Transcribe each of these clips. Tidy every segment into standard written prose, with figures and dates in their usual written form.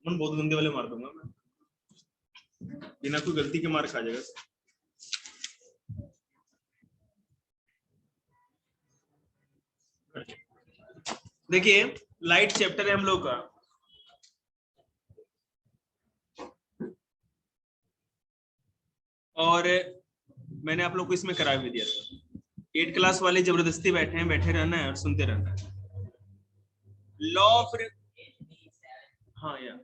मन बहुत गंदे वाले मार दूंगा मैं, बिना कोई गलती के मार खा जाएगा। देखिए लाइट चैप्टर है हम लोग का, और मैंने आप लोग को इसमें करा भी दिया था। 8 क्लास वाले जबरदस्ती बैठे हैं, बैठे रहना है और सुनते रहना है। लॉ ऑफ, हाँ यार,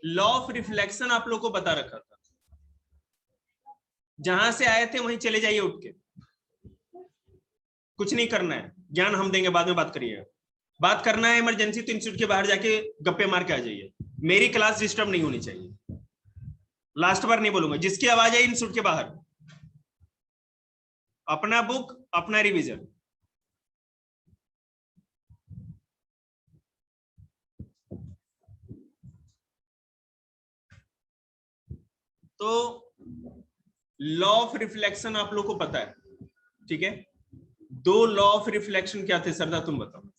लॉ ऑफ रिफ्लेक्शन आप लोग को बता रखा था, जहां से आए थे वहीं चले जाइए उठ के, कुछ नहीं करना है, ज्ञान हम देंगे, बाद में बात करिए। बात करना है इमरजेंसी तो इंस्टीट्यूट के बाहर जाके गप्पे मार के आ जाइए, मेरी क्लास डिस्टर्ब नहीं होनी चाहिए। लास्ट बार नहीं बोलूंगा, जिसकी आवाज आई इंस्टीट्यूट के बाहर, अपना बुक अपना रिवीजन। तो लॉ ऑफ रिफ्लेक्शन आप लोग को पता है, ठीक है। 2 लॉ ऑफ रिफ्लेक्शन क्या थे सरदा, तुम बताओ।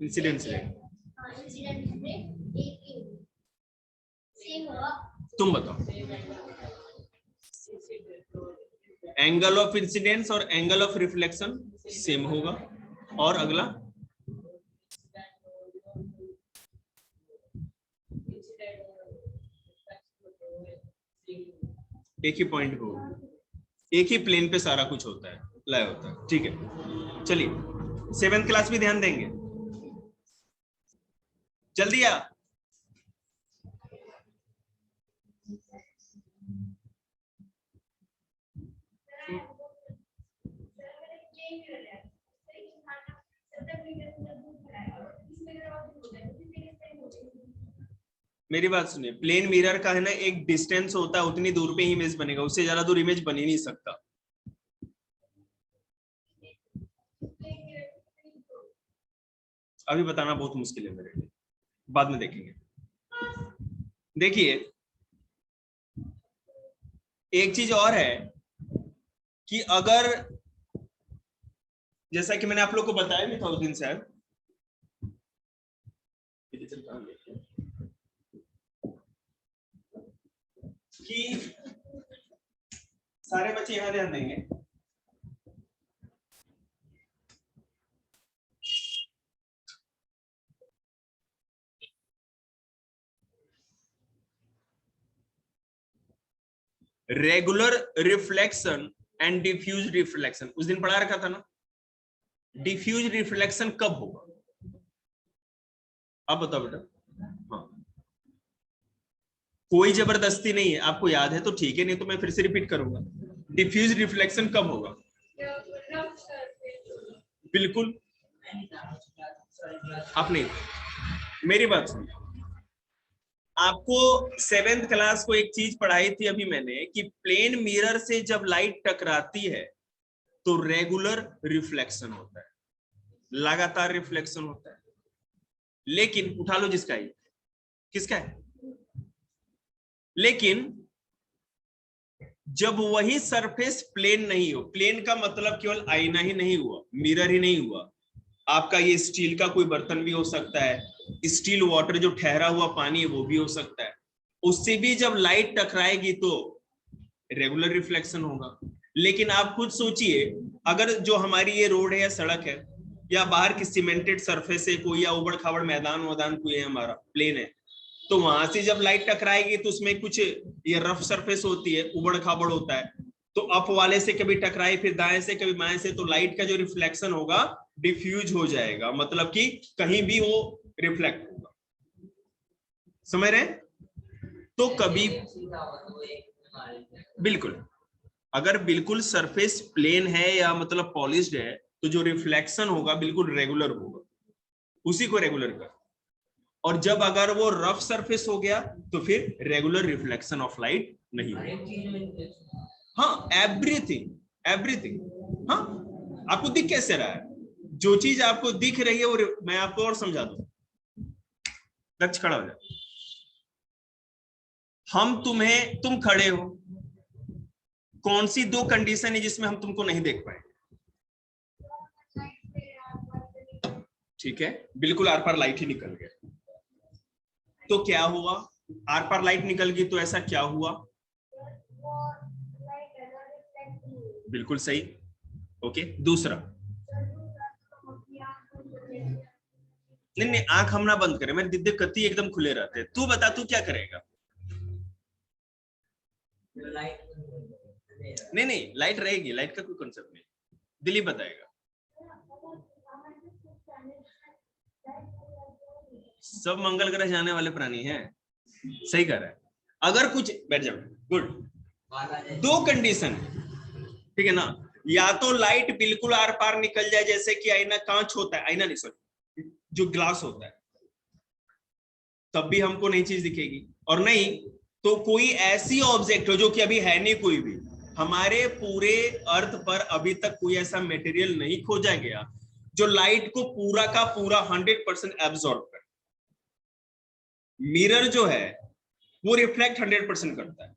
इंसिडेंस रे, तुम बताओ। एंगल ऑफ इंसिडेंस और एंगल ऑफ रिफ्लेक्शन सेम होगा, और अगला एक ही पॉइंट को, एक ही प्लेन पे सारा कुछ होता है, लय होता है, ठीक है। चलिए 7th क्लास भी ध्यान देंगे, जल्दी आ। मेरी बात सुनिए, प्लेन मिरर का है ना, एक डिस्टेंस होता है, उतनी दूर पे ही इमेज बनेगा, उससे ज्यादा दूर इमेज बन ही नहीं सकता। अभी बताना बहुत मुश्किल है मेरे लिए, बाद में देखेंगे। देखिए एक चीज और है कि अगर, जैसा कि मैंने आप लोग को बताया भी था उस दिन शायद, कि सारे बच्चे यहां ध्यान देंगे, regular reflection and diffuse reflection उस दिन पढ़ा रखा था ना। डिफ्यूज रिफ्लेक्शन कब होगा, आप बताओ बेटा। हाँ, कोई जबरदस्ती नहीं है, आपको याद है तो ठीक है, नहीं तो मैं फिर से रिपीट करूंगा। डिफ्यूज रिफ्लेक्शन कब होगा, बिल्कुल आप नहीं, मेरी बात सुनिए, आपको 7th क्लास को एक चीज पढ़ाई थी अभी मैंने, कि प्लेन मिरर से जब लाइट टकराती है तो रेगुलर रिफ्लेक्शन होता है, लगातार रिफ्लेक्शन होता है। लेकिन उठा लो जिसका है, किसका है, लेकिन जब वही सरफेस प्लेन नहीं हो, प्लेन का मतलब केवल आईना ही नहीं हुआ, मिरर ही नहीं हुआ, आपका ये स्टील का कोई बर्तन भी हो सकता है, स्टील वाटर जो ठहरा हुआ पानी है वो भी हो सकता है, उससे भी जब लाइट टकराएगी तो रेगुलर रिफ्लेक्शन होगा। लेकिन आप खुद सोचिए, अगर जो हमारी ये रोड है या सड़क है या बाहर की सीमेंटेड सरफेस है कोई, या उबड़ खाबड़ मैदान वैदान कोई है, हमारा प्लेन है, तो वहां से जब लाइट टकराएगी तो उसमें कुछ ये रफ सरफेस होती है, उबड़ खाबड़ होता है, तो अप वाले से कभी टकराई, फिर दाएं से कभी बाएं से, तो लाइट का जो रिफ्लेक्शन होगा डिफ्यूज हो जाएगा, मतलब कि कहीं भी वो रिफ्लेक्ट होगा, समझ रहे। तो कभी बिल्कुल, अगर बिल्कुल सरफेस प्लेन है या मतलब पॉलिश्ड है, तो जो रिफ्लेक्शन होगा बिल्कुल रेगुलर होगा, उसी को रेगुलर कर। और जब अगर वो रफ सरफेस हो गया तो फिर रेगुलर रिफ्लेक्शन ऑफ लाइट नहीं होगा। हाँ, एवरीथिंग एवरीथिंग। हाँ, आपको दिख कैसे रहा है? जो चीज आपको दिख रही है वो मैं आपको और समझा दूं। दक्ष खड़ा हो जाए। तुम खड़े हो, कौन सी दो कंडीशन है जिसमें हम तुमको नहीं देख पाएंगे? ठीक है, बिल्कुल आर पार लाइट ही निकल गया। तो क्या हुआ? आर पार लाइट निकल गई तो ऐसा क्या हुआ? बिल्कुल सही। ओके, दूसरा। नहीं नहीं, आंख हम ना बंद करें, मेरे दिद्दे कति एकदम खुले रहते हैं। तू बता, तू क्या करेगा? नहीं नहीं, लाइट रहेगी, लाइट का कोई कॉन्सेप्ट नहीं। दिलीप बताएगा। सब मंगल ग्रह जाने वाले प्राणी हैं। सही कर रहा है। अगर कुछ बैठ जाओ, गुड। दो कंडीशन, ठीक है ना? या तो लाइट बिल्कुल आर पार निकल जाए, जैसे कि आईना कांच होता है, आईना नहीं सॉरी, जो ग्लास होता है, तब भी हमको नई चीज दिखेगी। और नहीं तो कोई ऐसी ऑब्जेक्ट हो जो कि अभी है नहीं कोई भी, हमारे पूरे अर्थ पर अभी तक कोई ऐसा मटेरियल नहीं खोजा गया जो लाइट को पूरा का पूरा 100% एब्सॉर्ब करे। मिरर जो है वो रिफ्लेक्ट 100% करता है।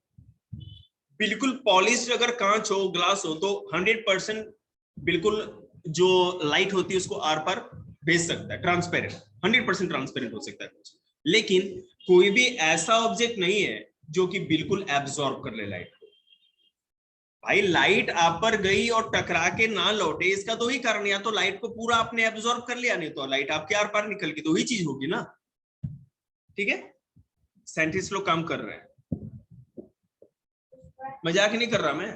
बिल्कुल पॉलिश अगर कांच हो, ग्लास हो, तो 100% बिल्कुल जो लाइट होती है उसको आर पार भेज सकता है। ट्रांसपेरेंट, 100% ट्रांसपेरेंट हो सकता है कुछ, लेकिन कोई भी ऐसा ऑब्जेक्ट नहीं है जो कि बिल्कुल एब्सॉर्ब कर ले लाइट को। भाई लाइट आप पर गई और टकरा के ना लौटे, इसका तो ही कारण, या तो लाइट को पूरा आपने एब्सॉर्ब कर लिया, नहीं तो लाइट आपके आर पार निकल गई, तो वही चीज होगी ना। ठीक है, साइंटिस्ट लोग काम कर रहे हैं, मजाक नहीं कर रहा मैं।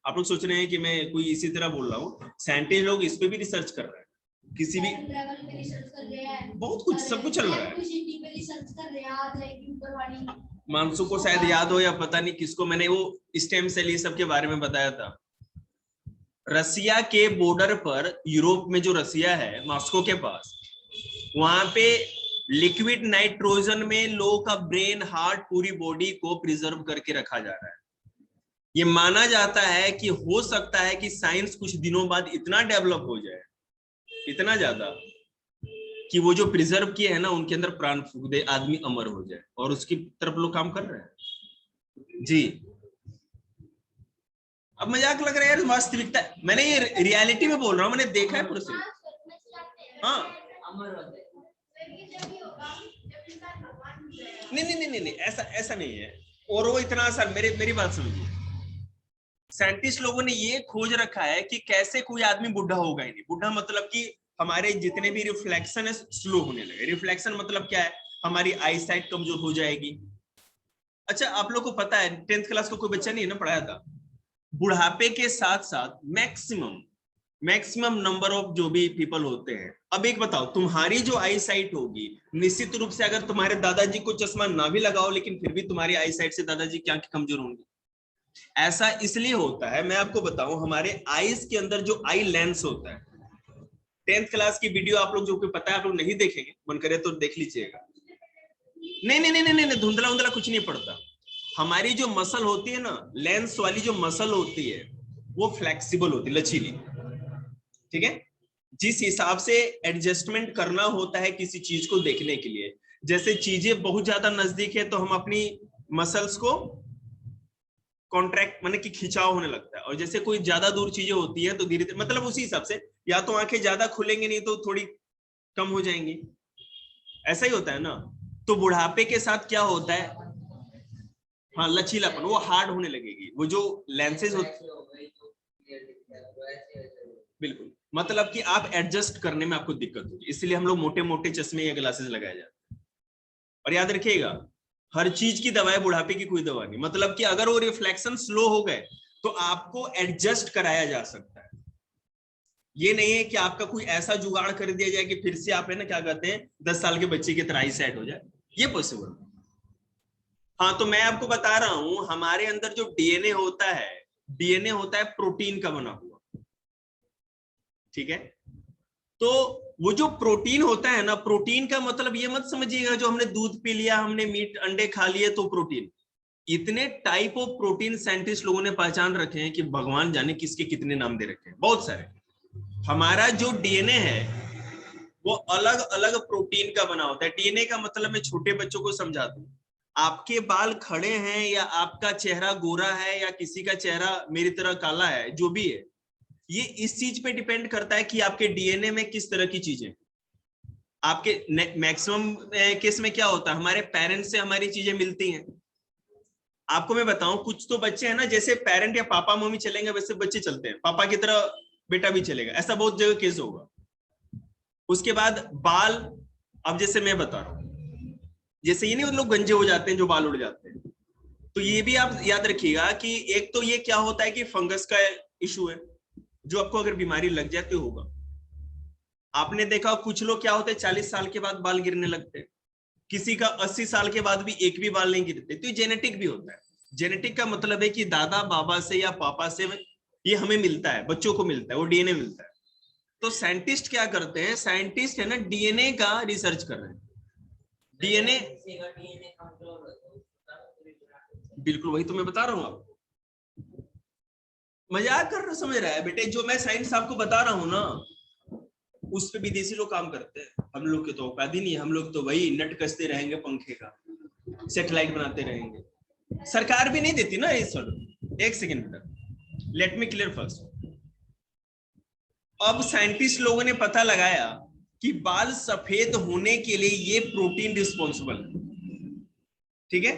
आप लोग सोच रहे हैं कि मैं कोई इसी तरह बोल रहा हूँ, साइंटिस्ट लोग इस पे भी रिसर्च कर रहे हैं, किसी भी बहुत कुछ, सब कुछ चल रहा है। मानसू को शायद याद हो या पता नहीं किसको, मैंने वो स्टेम सेल ये सब के बारे में बताया था। रसिया के बॉर्डर पर, यूरोप में जो रसिया है, मॉस्को के पास, वहां पे लिक्विड नाइट्रोजन में लोगों का ब्रेन, हार्ट, पूरी बॉडी को प्रिजर्व करके रखा जा रहा है। ये माना जाता है कि हो सकता है कि साइंस कुछ दिनों बाद इतना डेवलप हो जाए, इतना ज्यादा, कि वो जो प्रिजर्व किए हैं ना उनके अंदर प्राण फूंक दे, आदमी अमर हो जाए, और उसकी तरफ लोग काम कर रहे हैं जी। अब मजाक लग रहा है यार, वास्तविकता, मैंने ये रियलिटी में बोल रहा हूँ, मैंने देखा है पूरे से। हाँ, नहीं नहीं नहीं नहीं, ऐसा ऐसा नहीं है। और वो इतना आसान, मेरी बात समझिए। साइंटिस्ट लोगों ने ये खोज रखा है कि कैसे कोई आदमी बुढ़ा होगा ही नहीं। बुढ़ा मतलब कि हमारे जितने भी रिफ्लेक्शन है स्लो होने लगे। रिफ्लेक्शन मतलब क्या है? हमारी आई साइट कमजोर हो जाएगी। अच्छा, आप लोग को पता है, 10th क्लास को कोई बच्चा नहीं है ना पढ़ाया था, बुढ़ापे के साथ साथ मैक्सिमम नंबर ऑफ जो भी पीपल होते हैं। अब एक बताओ, तुम्हारी जो आई साइट होगी, निश्चित रूप से अगर तुम्हारे दादाजी को चश्मा ना भी लगाओ, लेकिन फिर भी तुम्हारी आई साइट से दादाजी की आंखें कमजोर होंगी। ऐसा इसलिए होता है, मैं आपको बताऊं, हमारे आईज के अंदर जो आई लेंस होता है, 10th क्लास की वीडियो आप लोग जो पता है आप लोग नहीं देखेंगे, मन करे तो देख लीजिएगा। नहीं नहीं नहीं नहीं नहीं, धुंधला उंधला कुछ नहीं पड़ता। हमारी जो मसल होती है ना, लेंस वाली जो मसल होती है, वो फ्लेक्सिबल होती है, लचीली। ठीक है, जिस हिसाब से एडजस्टमेंट करना होता है किसी चीज को देखने के लिए, जैसे चीजें बहुत ज्यादा नजदीक है तो हम अपनी मसल्स को कॉन्ट्रैक्ट, माने कि खिंचाव होने लगता है, और जैसे कोई ज्यादा दूर चीजें होती है तो धीरे धीरे, मतलब उसी हिसाब से, या तो आंखें ज्यादा खुलेंगे नहीं तो थोड़ी कम हो जाएंगी। ऐसा ही होता है ना। तो बुढ़ापे के साथ क्या होता है? हाँ, लचीलापन, वो हार्ड होने लगेगी, वो जो लेंसेज होते, बिल्कुल, मतलब कि आप एडजस्ट करने में आपको दिक्कत होगी, इसलिए हम लोग मोटे मोटे चश्मे या ग्लासेस लगाए जाते हैं। और याद रखिएगा, हर चीज की दवा है, बुढ़ापे की कोई दवा नहीं। मतलब कि अगर वो रिफ्लेक्शन स्लो हो गए तो आपको एडजस्ट कराया जा सकता है। ये नहीं है कि आपका कोई ऐसा जुगाड़ कर दिया जाए कि फिर से आप है ना, क्या कहते हैं, 10 साल के बच्चे की तरह ही सेट हो जाए, ये पॉसिबल। हाँ, तो मैं आपको बता रहा हूं, हमारे अंदर जो डीएनए होता है, डीएनए होता है प्रोटीन का बना हुआ। ठीक है, तो वो जो प्रोटीन होता है ना, प्रोटीन का मतलब ये मत समझिएगा जो हमने दूध पी लिया, हमने मीट अंडे खा लिए तो प्रोटीन। इतने टाइप ऑफ प्रोटीन साइंटिस्ट लोगों ने पहचान रखे हैं कि भगवान जाने किसके कितने नाम दे रखे हैं, बहुत सारे। हमारा जो डीएनए है वो अलग अलग प्रोटीन का बना होता है। डीएनए का मतलब मैं छोटे बच्चों को समझा दूं, आपके बाल खड़े हैं या आपका चेहरा गोरा है या किसी का चेहरा मेरी तरह काला है, जो भी है, ये इस चीज पे डिपेंड करता है कि आपके डीएनए में किस तरह की चीजें। आपके मैक्सिमम केस में क्या होता है, हमारे पेरेंट्स से हमारी चीजें मिलती हैं। आपको मैं बताऊं, कुछ तो बच्चे हैं ना, जैसे पेरेंट या पापा मम्मी चलेंगे वैसे बच्चे चलते हैं, पापा की तरह बेटा भी चलेगा, ऐसा बहुत जगह केस होगा। उसके बाद बाल, अब जैसे मैं बता रहा हूँ, जैसे ये नहीं लोग गंजे हो जाते हैं जो बाल उड़ जाते हैं, तो ये भी आप याद रखिएगा कि एक तो ये क्या होता है कि फंगस का इशू है, जो आपको अगर बीमारी लग जाए तो होगा। आपने देखा कुछ लोग क्या होते हैं 40 साल के बाद बाल गिरने लगते हैं, किसी का 80 साल के बाद भी एक भी बाल नहीं गिरते, तो ये जेनेटिक भी होता है। जेनेटिक का मतलब है कि दादा बाबा से या पापा से ये हमें मिलता है, बच्चों को मिलता है, वो डीएनए मिलता है। तो साइंटिस्ट क्या करते हैं, साइंटिस्ट है ना डीएनए का रिसर्च कर रहे हैं। डीएनए बिल्कुल वही तो मैं बता रहा हूं आपको, मजाक कर रहा समझ रहा है बेटे, जो मैं साइंस आपको बता रहा हूं ना उस पे विदेशी लोग काम करते हैं, हम लोग के तो औकात ही नहीं है, हम लोग तो वही नट कसते रहेंगे पंखे का, सैटेलाइट बनाते रहेंगे, सरकार भी नहीं देती ना ये सब। एक second, let me clear first. अब साइंटिस्ट लोगों ने पता लगाया कि बाल सफेद होने के लिए ये प्रोटीन रिस्पॉन्सिबल है, ठीक है।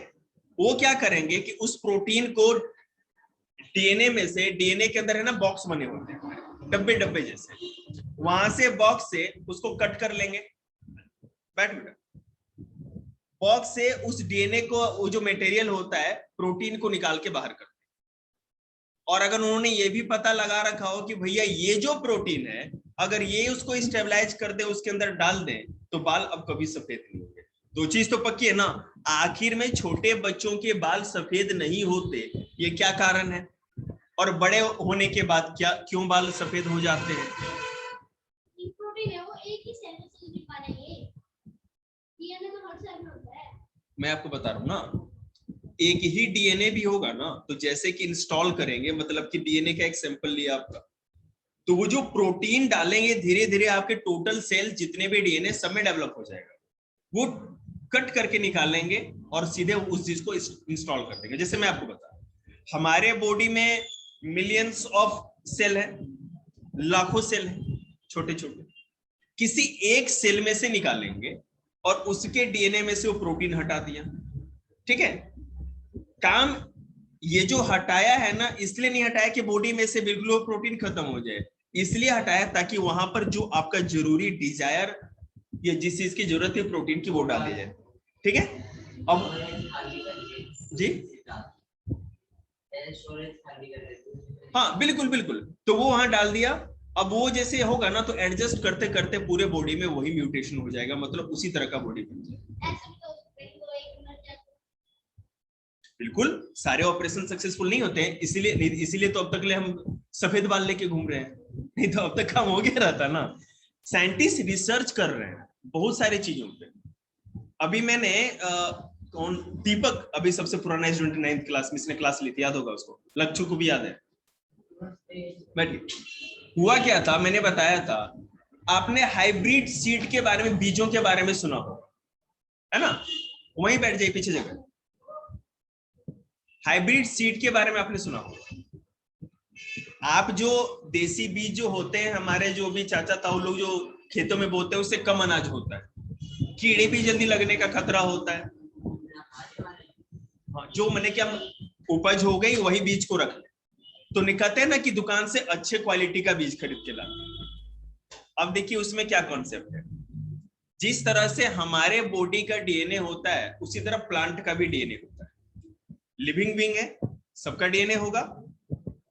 वो क्या करेंगे कि उस प्रोटीन को डीएनए में से, डीएनए के अंदर है ना बॉक्स बने होते हैं, डब्बे डब्बे जैसे, वहां से बॉक्स से उसको कट कर लेंगे, बैठ बेटा, बॉक्स से उस डीएनए को, वो जो मटेरियल होता है प्रोटीन को निकाल के बाहर कर। और अगर उन्होंने ये भी पता लगा रखा हो कि भैया ये जो प्रोटीन है अगर ये उसको स्टेबलाइज कर दे, उसके अंदर डाल दें, तो बाल अब कभी सफेद नहीं होंगे। दो चीज तो पक्की है ना, आखिर में छोटे बच्चों के बाल सफेद नहीं होते, ये क्या कारण है, और बड़े होने के बाद क्या क्यों बाल सफेद हो जाते हैं? प्रोटीन है वो एक ही सेल में निकल पाएंगे, डीएनए तो हर सेल में होता है। मैं आपको बता रहा हूं ना, एक ही डीएनए भी होगा ना, तो जैसे कि इंस्टॉल करेंगे, मतलब कि डीएनए का एक सैंपल लिया आपका, तो वो जो प्रोटीन डालेंगे धीरे धीरे आपके टोटल सेल जितने भी डीएनए सब में डेवलप हो जाएगा, वो कट करके निकालेंगे और सीधे उस चीज को इंस्टॉल कर देंगे। जैसे मैं आपको बता, हमारे बॉडी में मिलियंस ऑफ सेल है, लाखों सेल है छोटे छोटे, किसी एक सेल में से निकालेंगे और उसके डीएनए में से वो प्रोटीन हटा दिया, ठीक है। काम ये जो हटाया है ना, इसलिए नहीं हटाया कि बॉडी में से बिल्कुल वो प्रोटीन खत्म हो जाए, इसलिए हटाया ताकि वहां पर जो आपका जरूरी डिजायर या जिस चीज की जरूरत है प्रोटीन की वो डाल दी जाए, ठीक है। अब जी हाँ बिल्कुल बिल्कुल, तो वो वहां डाल दिया, अब वो जैसे होगा ना तो एडजस्ट करते करते पूरे बॉडी में वही म्यूटेशन हो जाएगा, मतलब उसी तरह का बॉडी बन जाएगा। बिल्कुल, सारे ऑपरेशन सक्सेसफुल नहीं होते हैं, इसीलिए तो अब तक ले हम सफेद बाल लेके घूम रहे हैं, नहीं तो अब तक काम हो गया रहता ना। साइंटिस्ट रिसर्च कर रहे हैं बहुत सारी चीजों पे। अभी मैंने कौन, दीपक, अभी सबसे पुराना स्टूडेंट 9th क्लास में, इसने क्लास ली थी, याद होगा उसको, लच्छू को भी याद है। हुआ क्या था, मैंने बताया था, आपने हाइब्रिड सीड के बारे में, बीजों के बारे में सुना होगा, है ना, वहीं बैठ जाइए पीछे जगह। हाइब्रिड सीड के बारे में आपने सुना होगा। आप जो देसी बीज जो होते हैं, हमारे जो भी चाचा ताऊ लोग जो खेतों में बोते हैं, उससे कम अनाज होता है, कीड़े भी जल्दी लगने का खतरा होता है। हाँ, जो मैंने क्या उपज हो गई वही बीज को रख ले, तो निकलते हैं ना कि दुकान से अच्छे क्वालिटी का बीज खरीद के लाते। अब देखिए उसमें क्या कॉन्सेप्ट है, जिस तरह से हमारे बॉडी का डीएनए होता है उसी तरह प्लांट का भी डीएनए होता है, लिविंग बीइंग है, सबका डीएनए होगा।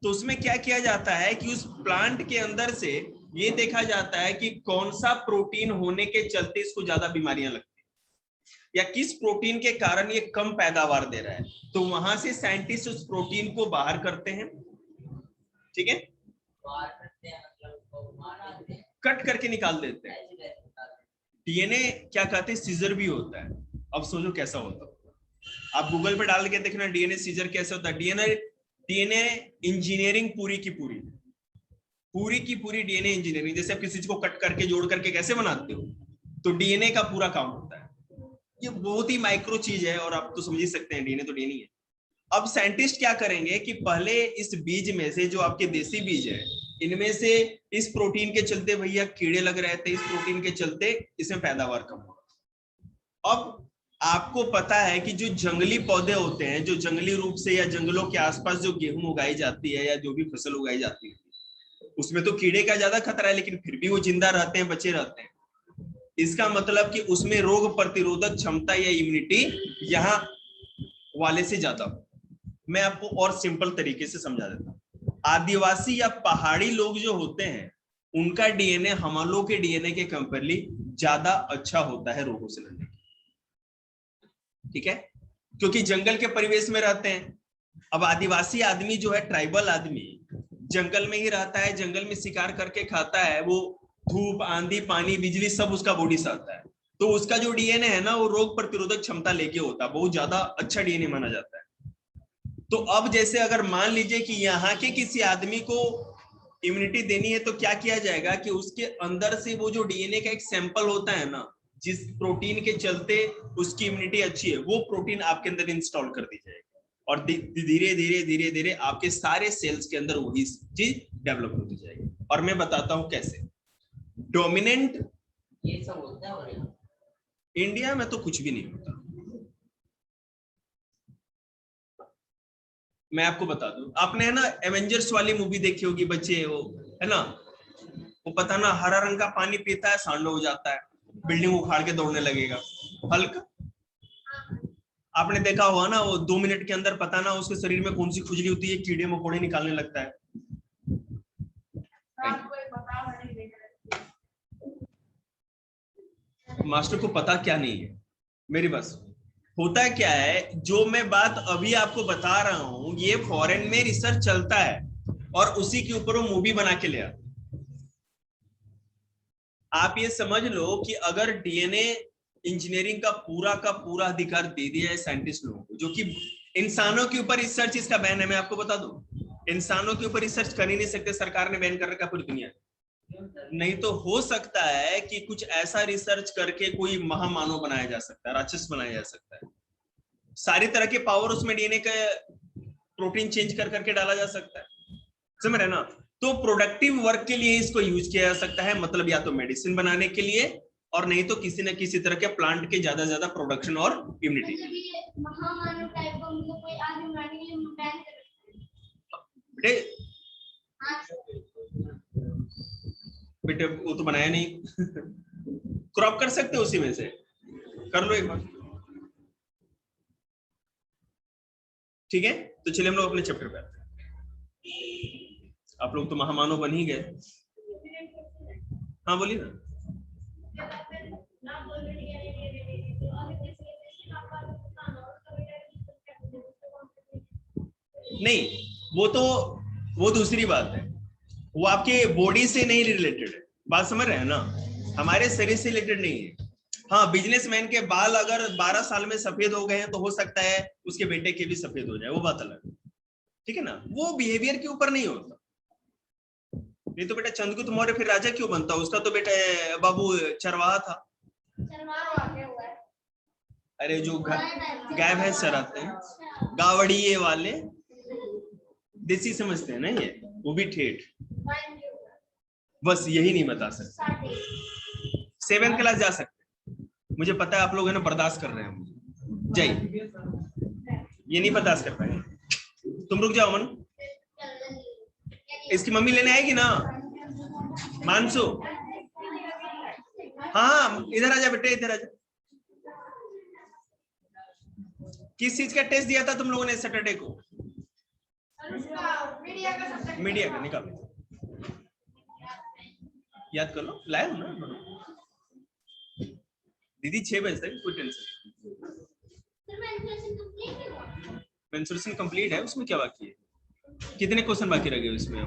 तो उसमें क्या किया जाता है कि उस प्लांट के अंदर से ये देखा जाता है कि कौन सा प्रोटीन होने के चलते इसको ज्यादा बीमारियां लगती है, या किस प्रोटीन के कारण ये कम पैदावार दे रहा है, तो वहां से साइंटिस्ट उस प्रोटीन को बाहर करते हैं, ठीक है, कट करके निकाल देते हैं। डीएनए क्या कहते हैं, सीजर भी होता है। अब सोचो कैसा होता है, आप गूगल पे डाल के देखना डीएनए सीजर कैसे होता है। डीएनए इंजीनियरिंग पूरी की पूरी डीएनए इंजीनियरिंग, जैसे आप किसी चीज को कट करके जोड़ करके कैसे बनाते हो, तो डीएनए का पूरा काम होता है। ये बहुत ही माइक्रो चीज है और आप तो समझ ही सकते हैं, डीएनए तो डीएनए है। अब साइंटिस्ट क्या करेंगे कि पहले इस बीज में से, जो आपके देसी बीज है, इनमें से इस प्रोटीन के चलते भैया कीड़े लग रहे थे, इस प्रोटीन के चलते इसमें पैदावार कम होगा। अब आपको पता है कि जो जंगली पौधे होते हैं, जो जंगली रूप से या जंगलों के आसपास जो गेहूं उगाई जाती है या जो भी फसल उगाई जाती है, उसमें तो कीड़े का ज्यादा खतरा है, लेकिन फिर भी वो जिंदा रहते हैं, बचे रहते हैं। इसका मतलब कि उसमें रोग प्रतिरोधक क्षमता या इम्यूनिटी यहाँ वाले से ज्यादा हो। मैं आपको और सिंपल तरीके से समझा देता हूँ। आदिवासी या पहाड़ी लोग जो होते हैं, उनका डीएनए हम लोग के डीएनए के कंपेयरली ज्यादा अच्छा होता है रोगों से लड़ने के। ठीक है, क्योंकि जंगल के परिवेश में रहते हैं। अब आदिवासी आदमी जो है, ट्राइबल आदमी, जंगल में ही रहता है, जंगल में शिकार करके खाता है, वो धूप, आंधी, पानी, बिजली सब उसका बॉडी से आता है, तो उसका जो डीएनए है ना, वो रोग प्रतिरोधक क्षमता लेके होता है, बहुत ज्यादा अच्छा डीएनए माना जाता है। तो अब जैसे अगर मान लीजिए कि यहाँ के किसी आदमी को इम्यूनिटी देनी है, तो क्या किया जाएगा कि उसके अंदर से वो जो डीएनए का एक सैंपल होता है ना, जिस प्रोटीन के चलते उसकी इम्यूनिटी अच्छी है, वो प्रोटीन आपके अंदर इंस्टॉल कर दी जाएगी और धीरे धीरे धीरे धीरे आपके सारे सेल्स के अंदर वही चीज डेवलप होती जाएगी। और मैं बताता हूं कैसे। डोमिनेंट ये सब होता है इंडिया में तो कुछ भी नहीं होता। मैं आपको बता दूं, आपने है ना एवेंजर्स वाली मूवी देखी होगी, बच्चे वो है ना, वो पता ना हरा रंग का पानी पीता है, सांडो हो जाता है, बिल्डिंग उखाड़ के दौड़ने लगेगा। हल्क आपने देखा हुआ ना, वो 2 मिनट के अंदर पता ना उसके शरीर में कौन सी खुजली होती है, कीड़े मकोड़े निकालने लगता है। मास्टर को पता क्या नहीं है, मेरी बस होता क्या है, जो मैं बात अभी आपको बता रहा हूं, ये फॉरेन में रिसर्च चलता है और उसी के ऊपर वो मूवी बना के ले आते। आप ये समझ लो कि अगर डीएनए इंजीनियरिंग का पूरा अधिकार दे दिया है साइंटिस्ट लोगों को, जो कि इंसानों के ऊपर रिसर्च इसका बैन है। मैं आपको बता दूं, इंसानों के ऊपर रिसर्च कर ही नहीं सकते, सरकार ने बैन कर रखा पूरी दुनिया। नहीं तो हो सकता है कि कुछ ऐसा रिसर्च करके कोई महामानव बनाया जा सकता है, राक्षस बनाया जा सकता है, सारी तरह के पावर उसमें डीएनए का प्रोटीन चेंज कर करके डाला जा सकता है, समझ रहे ना। तो प्रोडक्टिव वर्क के लिए इसको यूज किया जा सकता है, मतलब या तो मेडिसिन बनाने के लिए, और नहीं तो किसी न किसी तरह के प्लांट के ज्यादा ज्यादा प्रोडक्शन और इम्यूनिटी। बेटे वो तो बनाया नहीं क्रॉप कर सकते हो, उसी में से कर लो एक बार। ठीक है, तो चलिए हम लोग अपने चैप्टर पे आते हैं। आप लोग तो महामानव बन ही गए। हाँ बोलिए ना। नहीं, वो दूसरी बात है, वो आपके बॉडी से नहीं रिलेटेड है, बात समझ रहे हैं ना, हमारे शरीर से रिलेटेड नहीं है। हाँ, बिजनेसमैन के बाल अगर 12 साल में सफेद हो गए हैं तो हो सकता है उसके बेटे के भी सफेद हो जाए, वो बात अलग है। ठीक है ना, वो बिहेवियर के ऊपर नहीं होता। नहीं तो बेटा चंद्रगुप्त मौर्य फिर राजा क्यों बनता, उसका तो बेटा बाबू चरवाहा था। अरे जो गाय भैंस चराते हैं, गावड़िए वाले, देसी समझते हैं ना ये, वो भी ठेठ। बस यही नहीं बता सकते, 7th क्लास जा सकते, मुझे पता है आप लोग है ना बर्दाश्त कर रहे हैं मुझे, जय ये नहीं बर्दाश्त कर पाए। तुम रुक जाओ मन, इसकी मम्मी लेने आएगी ना, मानसू। हाँ इधर आ जा बेटे, इधर आ जा। किस चीज का टेस्ट दिया था तुम लोगों ने सैटरडे को? मीडिया का निकाल, याद कर लो, लाए हो ना दीदी 6 बजे तक, कोई टेंशन नहीं। मेंसुरेशन कंप्लीट है, उसमें क्या बाकी है? कितने क्वेश्चन बाकी रह गए उसमें?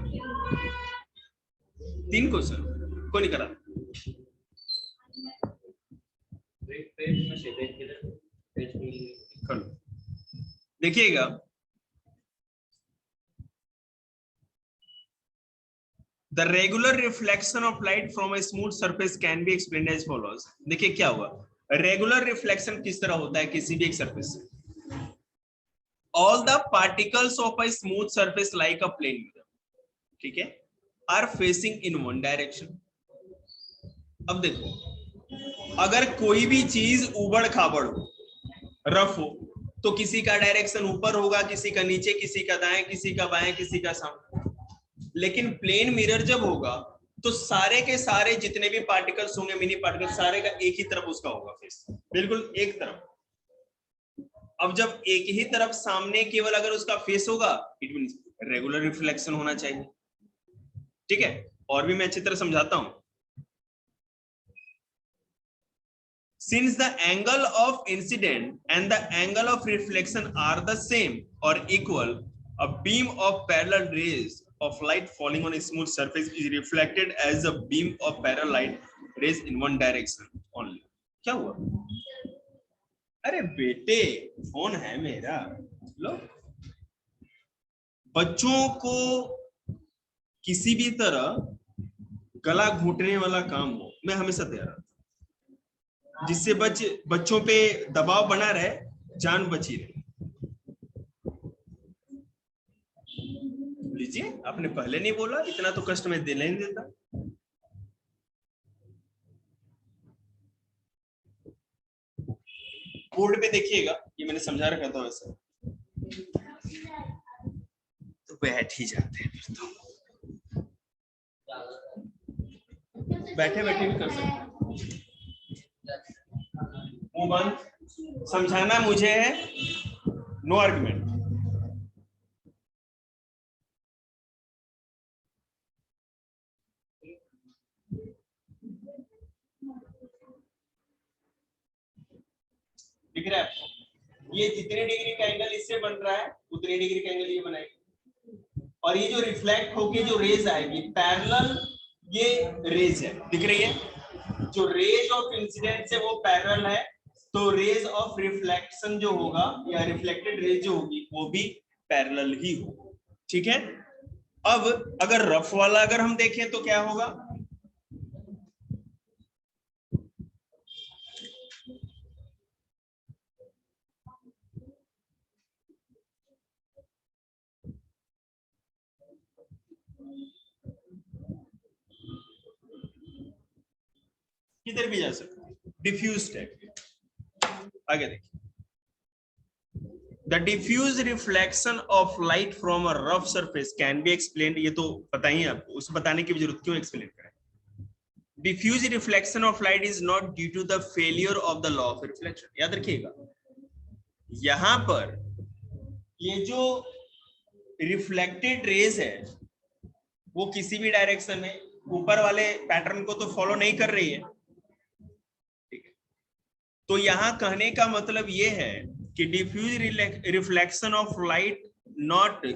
3 क्वेश्चन, कोई नहीं करा। कर लो। देखिएगा, the regular reflection of light from a smooth surface can be explained as follows. देखिए क्या हुआ, रेगुलर रिफ्लेक्शन किस तरह होता है किसी भी एक सरफेस से। All the particles of a smooth surface like a plane mirror, ठीक है, are facing in one direction. अब देखो, अगर कोई भी चीज उबड़ खाबड़ हो, रफ हो, तो किसी का डायरेक्शन ऊपर होगा, किसी का नीचे, किसी का दाएं, किसी का बाएं, किसी का सामने। लेकिन प्लेन मिरर जब होगा तो सारे के सारे जितने भी पार्टिकल्स होंगे, मिनी पार्टिकल्स, सारे का एक ही तरफ उसका होगा फेस, बिल्कुल एक तरफ। अब जब एक ही तरफ सामने केवल अगर उसका फेस होगा, इट मींस रेगुलर रिफ्लेक्शन होना चाहिए, ठीक है। और भी मैं अच्छी तरह समझाता हूं। Since the angle of incident and the angle of reflection are the same or equal, a beam of parallel rays of light falling on a smooth surface is reflected as a beam of parallel light rays in one direction only. क्या हुआ? अरे बेटे, phone है मेरा, लो। बच्चों को किसी भी तरह गला घोटने वाला काम हो, मैं हमेशा तैयार हूं, जिससे बच्चों पे दबाव बना रहे, जान बची रहे। लीजिए, आपने पहले नहीं बोला, इतना तो कष्ट मैं देना ही नहीं देता। बोर्ड पे देखिएगा, ये मैंने समझा रखा था वैसे, तो बैठ ही जाते हैं फिर तो, बैठे बैठे भी कर सकते हैं। मुंह बंद, समझाना मुझे है, नो आर्गुमेंट। दिख रहा है आपको? ये जितने डिग्री का एंगल इससे बन रहा है, उतने डिग्री का एंगल ये बनाएगी, और ये जो रिफ्लेक्ट होके जो रेज आएगी पैरेलल, ये रेज है, दिख रही है? जो रेज ऑफ इंसिडेंस है वो पैरेलल है, तो रेज ऑफ रिफ्लेक्शन जो होगा या रिफ्लेक्टेड रेज जो होगी वो भी पैरेलल ही होगा, ठीक है। अब अगर रफ वाला अगर हम देखें तो क्या होगा, किधर भी जा सकते हैं, डिफ्यूज टाइप। आगे देखिए, the diffuse reflection of light from a rough surface can be explained, ये तो पता ही है आपको, उस बताने की जरूरत क्यों एक्सप्लेन करें। Diffuse reflection of light is not due to the failure of the law of reflection. याद रखिएगा, यहां पर ये जो रिफ्लेक्टेड रेज है वो किसी भी डायरेक्शन में ऊपर वाले पैटर्न को तो फॉलो नहीं कर रही है, ठीक है। तो यहां कहने का मतलब ये है कि diffuse reflection of light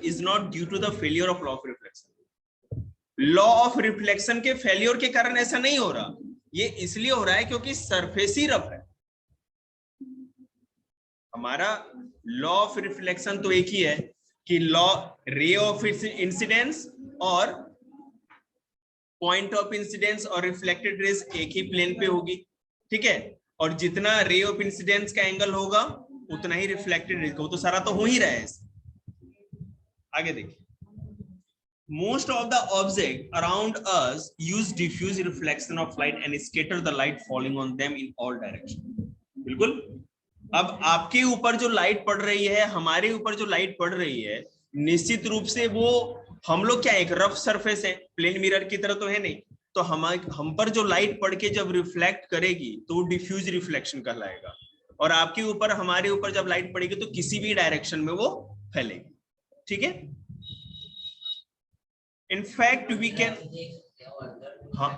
is not due to the failure of law of reflection. Law of reflection के फेलियर के कारण ऐसा नहीं हो रहा, ये इसलिए हो रहा है क्योंकि सरफेस ही रफ है। हमारा लॉ ऑफ रिफ्लेक्शन तो एक ही है कि लॉ रे ऑफ इंसिडेंस और पॉइंट ऑफ इंसिडेंस और रिफ्लेक्टेड रेज एक ही प्लेन पे होगी, ठीक है। और जितना रे ऑफ इंसिडेंस का एंगल होगा उतना ही रिफ्लेक्टेड रेज का, वो तो सारा तो हो ही रहा है। आगे देखिए, most of the objects around us use diffuse reflection of light and scatter the light falling on them in all directions। बिल्कुल। अब आपके ऊपर जो लाइट पड़ रही है, हमारे ऊपर जो लाइट पड़ रही है, निश्चित रूप से वो, हम लोग क्या एक रफ सरफेस है, प्लेन मिरर की तरह तो है नहीं, तो हम पर जो लाइट पड़ के जब रिफ्लेक्ट करेगी तो वो डिफ्यूज रिफ्लेक्शन कहलाएगा, और आपके ऊपर, हमारे ऊपर जब लाइट पड़ेगी तो किसी भी डायरेक्शन में वो फैलेगी, ठीक है। In fact, we can, हाँ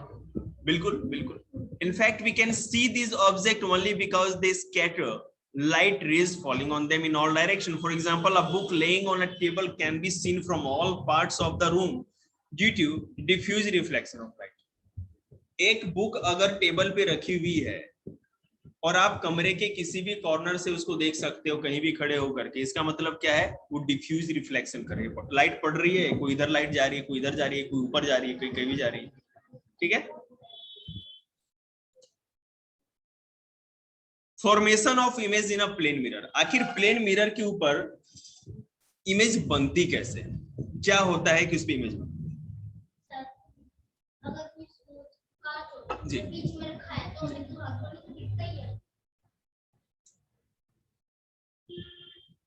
बिल्कुल बिल्कुल, in fact we can see these objects only because they scatter light rays falling on them in all directions. For example, a book laying on a table can be seen from all parts of the room due to diffuse reflection of light. एक book अगर table पे रखी हुई है और आप कमरे के किसी भी कॉर्नर से उसको देख सकते हो कहीं भी खड़े होकर के। इसका मतलब क्या है, वो डिफ्यूज रिफ्लेक्शन कर रही है, लाइट पड़ रही है, कोई इधर लाइट जा रही है, कोई इधर जा रही है, कोई ऊपर जा रही है, कोई कहीं भी जा रही है, ठीक है। Formation of image in a plane mirror, आखिर प्लेन मिरर के ऊपर इमेज बनती कैसे, क्या होता है कि उस पे इमेज बनती जी।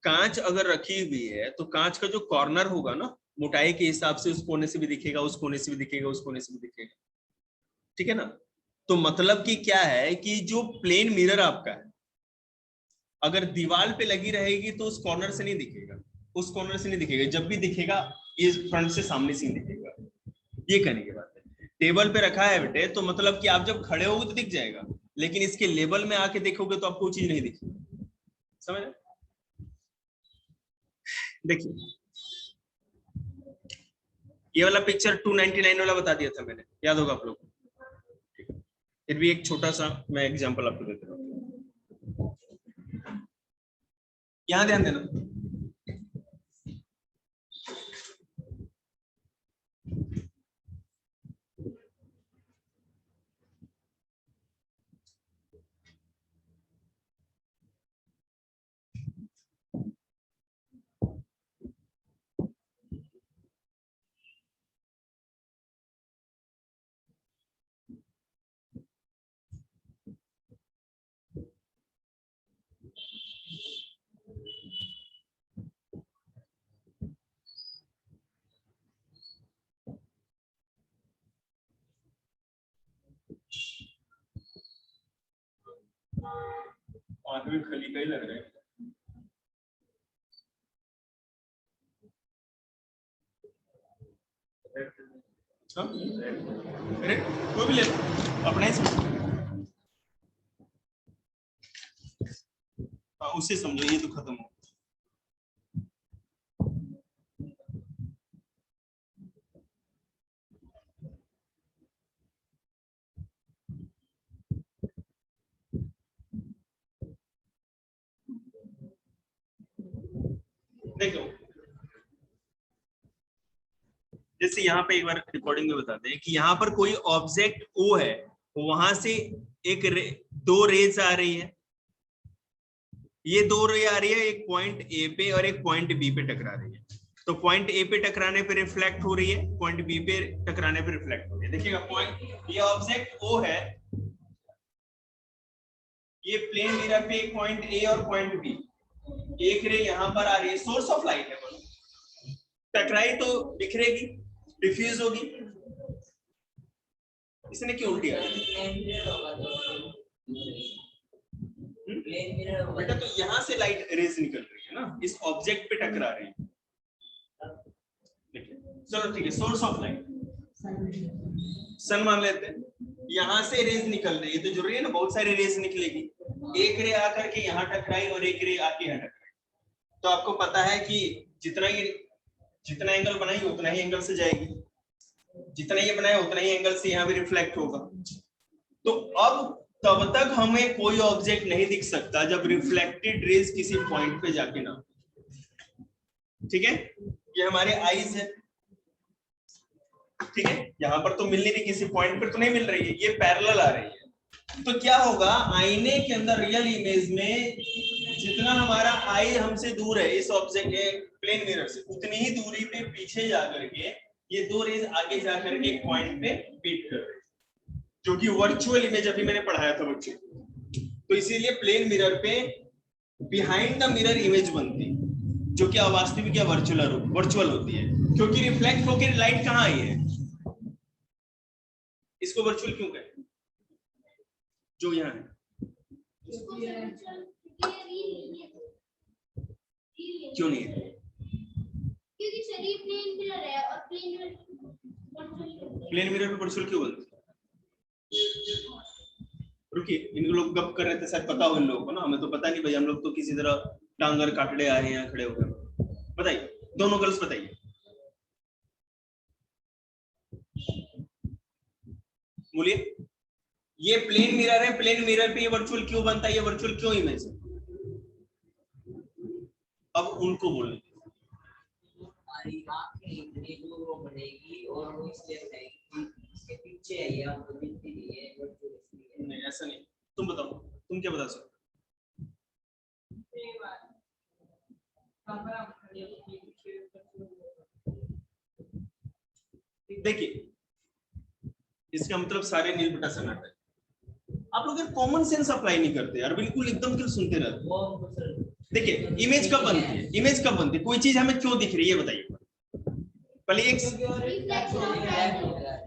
कांच अगर रखी हुई है तो कांच का जो कॉर्नर होगा ना, मोटाई के हिसाब से उस कोने से भी दिखेगा, उस कोने से भी दिखेगा, उस कोने से भी दिखेगा, ठीक है ना। तो मतलब कि क्या है कि जो प्लेन मिरर आपका है, अगर दीवार पे लगी रहेगी तो उस कॉर्नर से नहीं दिखेगा, उस कॉर्नर से नहीं दिखेगा, जब भी दिखेगा ये फ्रंट से सामने से ही दिखेगा। ये कहने की बात है। टेबल पे रखा है बेटे, तो मतलब कि आप जब खड़े होगे तो दिख जाएगा, लेकिन इसके लेवल में आके देखोगे तो आपको चीज नहीं दिखेगी, समझ रहे। देखिए ये वाला पिक्चर 299 वाला बता दिया था मैंने, याद होगा आप लोग को। फिर भी एक छोटा सा मैं एग्जांपल आपको देता हूँ, यहां ध्यान देना। आदमी खली का ही लग रहा है। अरे कोई भी ले लो अपने से, उसे समझो, ये तो खत्म हो। देखो जैसे यहाँ पे एक बार रिकॉर्डिंग में बताते हैं कि यहाँ पर कोई ऑब्जेक्ट ओ है, वहां से एक दो रेज आ रही है, ये दो रे आ रही है, एक पॉइंट ए पे और एक पॉइंट बी पे टकरा रही है। तो पॉइंट ए पे टकराने पे रिफ्लेक्ट हो रही है, पॉइंट बी पे टकराने पे रिफ्लेक्ट हो रही है। देखिएगा पॉइंट, ये ऑब्जेक्ट ओ है, ये प्लेन मिरर पे एक पॉइंट ए और पॉइंट बी, एक रे यहाँ पर आ रही है, सोर्स ऑफ लाइट है, टकराई तो बिखरेगी, डिफ्यूज होगी। इसने क्यों उल्टी आ बेटा, तो यहाँ से लाइट रेज निकल रही है ना, इस ऑब्जेक्ट पे टकरा रही है। चलो ठीक है, सोर्स ऑफ लाइट सन मान लेते हैं, यहाँ से रेज निकल रही है, तो जरूरी है ना बहुत सारी रेज निकलेगी। एक रे आकर के यहाँ टकराई और एक रे आके यहाँ टकराई, तो आपको पता है कि जितना एंगल बनाएगी उतना ही एंगल से जाएगी, जितना ये बनाया उतना ही एंगल से यहाँ भी रिफ्लेक्ट होगा। तो अब तब तक हमें कोई ऑब्जेक्ट नहीं दिख सकता जब रिफ्लेक्टेड रेज किसी पॉइंट पे जाके ना, ठीक है। ये हमारे आईज है, ठीक है, यहाँ पर तो मिल नहीं रही, किसी पॉइंट पर तो नहीं मिल रही है, ये पैरेलल आ रही है। तो क्या होगा, आईने के अंदर रियल इमेज में जितना हमारा आई हमसे दूर है इस ऑब्जेक्ट के प्लेन मिरर से, उतनी ही दूरी पे पीछे जाकर के ये दो रेज आगे जाकर के एक पॉइंट पे बीट कर रहे हैं, जो कि वर्चुअल इमेज अभी मैंने पढ़ाया था बच्चों को। तो इसीलिए प्लेन मिरर पे बिहाइंड द मिरर इमेज बनती है, जो कि अवास्तविक या वर्चुअल होती है, क्योंकि रिफ्लेक्ट होकर लाइट कहाँ आई है। इसको वर्चुअल क्यों कहते हैं, जो यहाँ है, क्यों नहीं है? क्योंकि शरीर प्लेन मिरर है और प्लेन मिरर पे वर्चुअल क्यों बनती है? रुकिए, इन लोग गप कर रहे थे, शायद पता हो इन लोगों को ना, हमें तो पता नहीं भाई, हम लोग तो किसी तरह टांगर काटड़े आए हैं यहाँ खड़े होकर। बताइए, दोनों गर्ल्स बताइए, बोलिए। ये प्लेन मिरर है, प्लेन मिरर पे ये वर्चुअल क्यों बनता है, ये वर्चुअल क्यों इमेज है? अब उनको बोलने हमारी आंखें इतनी दूर वो बनेगी और वो इसलिए बनाएगी इसके पीछे है ये हमको दिखती नहीं है वर्चुअल इसलिए। नहीं, ऐसा नहीं। तुम बताओ, तुम क्या बता सकते? देखिए, इसका मतलब सारे नील बटा सन्नाटा है। आप लोग यार कॉमन सेंस अप्लाई नहीं करते यार, बिल्कुल एकदम क्यों सुनते रहते? वो सर देखिए, इमेज कब बनती है? इमेज कब बनती है? कोई चीज हमें क्यों दिख रही है बताइए पहले। एक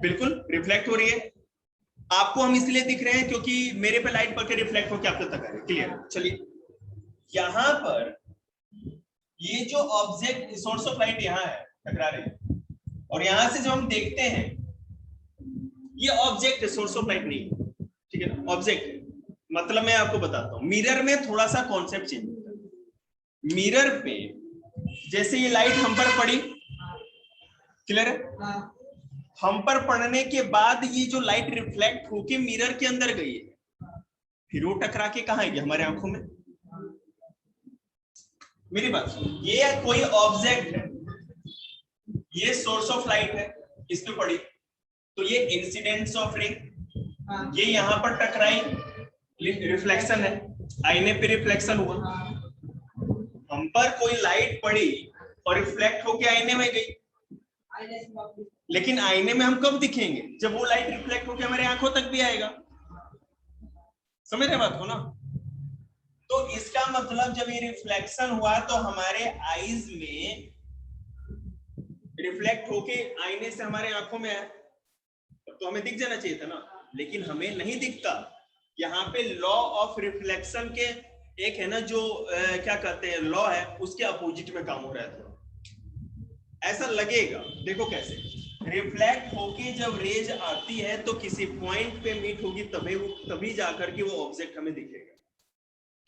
बिल्कुल रिफ्लेक्ट हो रही है। आपको हम इसलिए दिख रहे हैं क्योंकि मेरे पे लाइट पड़ के रिफ्लेक्ट होकर आप तक आ रही है। क्लियर? चलिए, यहां पर ये जो ऑब्जेक्ट सोर्स ऑफ लाइट यहाँ है, टकरा रहे हैं, और यहां से जब हम देखते हैं ये ऑब्जेक्ट है, सोर्स ऑफ लाइट नहीं, ठीक है ना? ऑब्जेक्ट है। मतलब मैं आपको बताता हूं, मिरर में थोड़ा सा कॉन्सेप्ट चेंज होता है। मिरर पे जैसे ये लाइट हम पर पड़ी, क्लियर है? हम पर पड़ने के बाद ये जो लाइट रिफ्लेक्ट होके मिरर के अंदर गई है, फिर वो टकरा के कहां आएगी? हमारे आंखों में। मेरी बात सुनो, ये कोई ऑब्जेक्ट है, ये सोर्स ऑफ लाइट है, इस पे पड़ी, तो ये इंसिडेंस ऑफ रे, ये यहां पर टकराई, रिफ्लेक्शन है, आईने पे रिफ्लेक्शन हुआ। हम पर कोई लाइट पड़ी और रिफ्लेक्ट होके आईने में गई, लेकिन आईने में हम कब दिखेंगे? जब वो लाइट रिफ्लेक्ट होके हमारे आंखों तक भी आएगा। समझ रहे बात को ना? तो इसका मतलब जब ये रिफ्लेक्शन हुआ तो हमारे आईज में रिफ्लेक्ट होके आईने से हमारे आंखों में आया, तो हमें दिख जाना चाहिए था ना, लेकिन हमें नहीं दिखता। यहाँ पे लॉ ऑफ रिफ्लेक्शन के एक है ना जो क्या कहते हैं लॉ है, उसके अपोजिट में काम हो रहा है। तो ऐसा लगेगा, देखो कैसे रिफ्लेक्ट होके जब रेज आती है तो किसी पॉइंट पे मीट होगी, तभी जाकर के वो ऑब्जेक्ट हमें दिखेगा।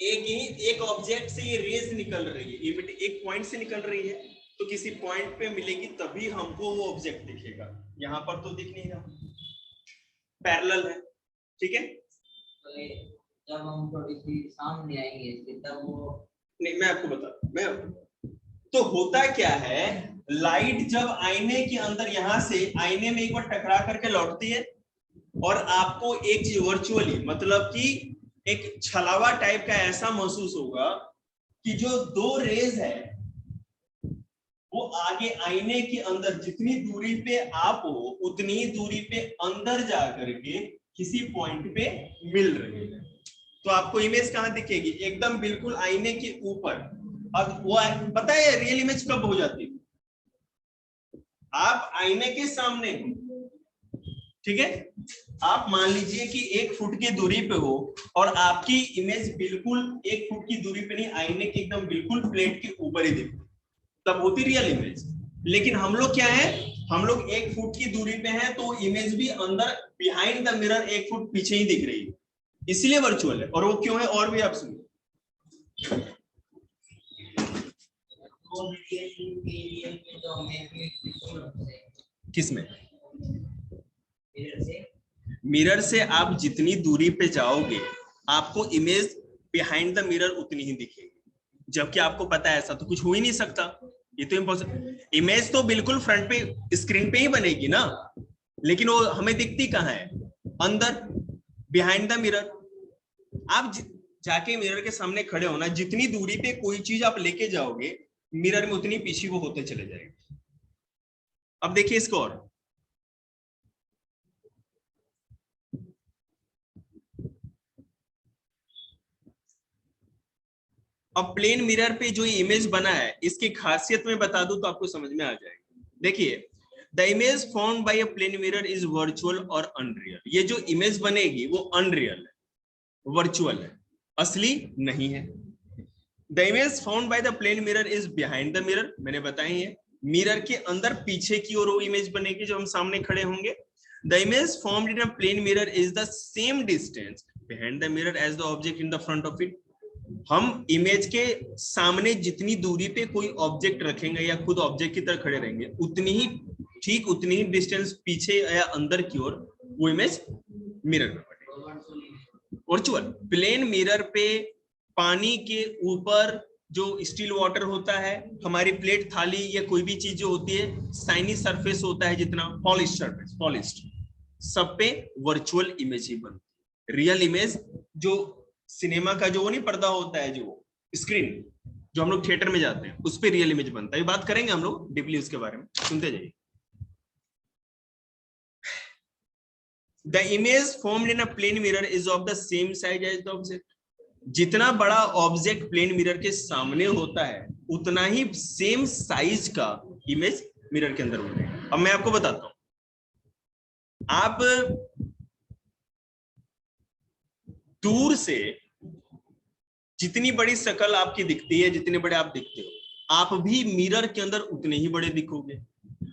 एक ऑब्जेक्ट से ये रेज निकल रही है, एक पॉइंट से निकल रही है, तो किसी पॉइंट पे मिलेगी तभी हमको वो ऑब्जेक्ट दिखेगा। यहाँ पर तो दिख नहीं रहा, पैरेलल है, ठीक है? तो जब हम थोड़ी सी सामने आएंगे इसके तब वो नहीं, मैं आपको बता, तो होता क्या है, लाइट जब आईने के अंदर यहां से आईने में एक बार टकरा करके लौटती है, और आपको एक चीज वर्चुअली मतलब कि एक छलावा टाइप का ऐसा महसूस होगा कि जो दो रेज है वो आगे आईने के अंदर जितनी दूरी पे आप हो उतनी ही दूरी पे अंदर जाकर के किसी पॉइंट पे मिल रही है। तो आपको इमेज कहां दिखेगी? एकदम बिल्कुल आईने के ऊपर। अब वो पता है रियल इमेज कब हो जाती है? आप आईने के सामने हो, ठीक है? आप मान लीजिए कि 1 फुट की दूरी पे हो और आपकी इमेज बिल्कुल 1 फुट की दूरी पे नहीं, आईने के एकदम बिल्कुल प्लेट के ऊपर ही दिखती, तब होती रियल इमेज। लेकिन हम लोग क्या है, हम लोग 1 फुट की दूरी पे हैं तो इमेज भी अंदर बिहाइंड द मिरर 1 फुट पीछे ही दिख रही है, इसलिए वर्चुअल है। और वो क्यों है और भी आप सुनिए। किसमें? मिरर से आप जितनी दूरी पे जाओगे आपको इमेज बिहाइंड द मिरर उतनी ही दिखेगी, जबकि आपको पता है ऐसा तो कुछ हो ही नहीं सकता, ये तो इम्पॉसिबल। इमेज तो बिल्कुल फ्रंट पे स्क्रीन पे ही बनेगी ना, लेकिन वो हमें दिखती कहाँ है? अंदर, बिहाइंड द मिरर। आप जाके मिरर के सामने खड़े होना, जितनी दूरी पे कोई चीज आप लेके जाओगे मिरर में उतनी पीछे वो होते चले जाएंगे। अब देखिए इसको और, अब प्लेन मिरर पे जो ये इमेज बना है इसकी खासियत में बता दूं तो आपको समझ में आ जाएगा। देखिए, the image formed by a plane mirror is virtual और अनरियल। ये जो इमेज बनेगी वो अनरियल है, वर्चुअल है, असली नहीं है। The image found by the plane mirror is behind the mirror, मैंने बताया है, मिरर के अंदर पीछे की ओर वो इमेज बनेगी जब हम सामने खड़े होंगे। The image formed in a plane mirror is the same distance behind the mirror as the object in the front of it. हम इमेज के सामने जितनी दूरी पे कोई ऑब्जेक्ट रखेंगे या खुद ऑब्जेक्ट की तरह खड़े रहेंगे उतनी ही ठीक उतनी ही डिस्टेंस पीछे या अंदर की ओर वो इमेज मिरर में पड़ेगी। वर्चुअल प्लेन मिरर पे पानी के ऊपर जो स्टील वाटर होता है, हमारी प्लेट थाली या कोई भी चीज जो होती है, शाइनी सरफेस होता है जितना, पॉलिश सरफेस, पॉलिश्ड, सब पे वर्चुअल इमेज ही बनती है। रियल इमेज जो सिनेमा का जो वो नहीं पर्दा होता है, जो स्क्रीन जो हम लोग थिएटर में जाते हैं, उस पे रियल इमेज बनता है। ये बात करेंगे हम लोग डीपली उसके बारे में, सुनते जाइए। The image formed in a plane mirror is of the same size as the object. जितना बड़ा ऑब्जेक्ट प्लेन मिरर के सामने होता है, उतना ही सेम साइज का इमेज मिरर के अंदर बनेगा। अब मैं आपको बताता हूं, आप दूर से जितनी बड़ी शक्ल आपकी दिखती है, जितने बड़े आप दिखते हो, आप भी मिरर के अंदर उतने ही बड़े दिखोगे।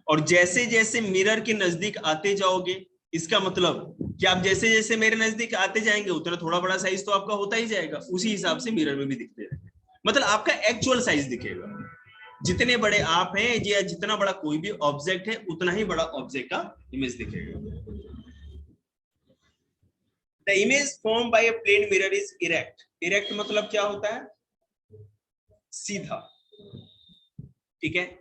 और जैसे जैसे मिरर के नजदीक आते जाओगे, इसका मतलब कि आप जैसे जैसे मेरे नजदीक आते जाएंगे, उतना थोड़ा बड़ा साइज तो आपका होता ही जाएगा, उसी हिसाब से मिरर में भी दिखते रहेंगे। मतलब आपका एक्चुअल साइज दिखेगा। जितने बड़े आप हैं या जितना बड़ा कोई भी ऑब्जेक्ट है, उतना ही बड़ा ऑब्जेक्ट का इमेज दिखेगा। The image form by a plane mirror is erect. Erect मतलब क्या होता है? सीधा, ठीक है।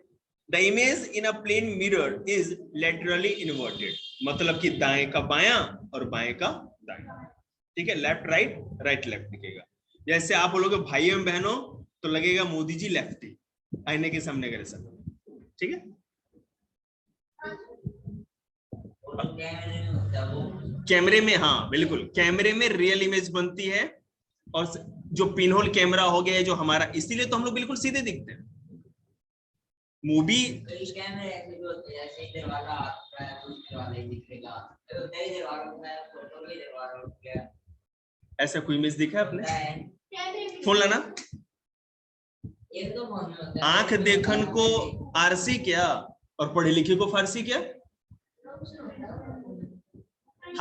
The image in a plane mirror is laterally inverted, मतलब कि दाएं का बायां और बाएं का दायां, ठीक है। लेफ्ट राइट, राइट लेफ्ट दिखेगा। जैसे आप बोलोगे भाई एवं बहनों, तो लगेगा मोदी जी लेफ्टी, आईने के सामने करे सब, ठीक है। कैमरे में, हाँ बिल्कुल, कैमरे में रियल इमेज बनती है। और जो पिनहोल कैमरा हो गया जो हमारा, इसीलिए तो हम लोग बिल्कुल सीधे दिखते हैं। मूवी कैमरे ऐसे भी होते हैं, जैसे इधर वाला आपका है तो इधर वाला ही दिखेगा, तो इधर वाला है फोटो में इधर वाला हो गया। ऐसा कोई इमेज दिखा आपने? फोन लाना। ये तो फोन में होता है। आंख देखन को आरसी क्या और पढ़े लिखे को फारसी क्या?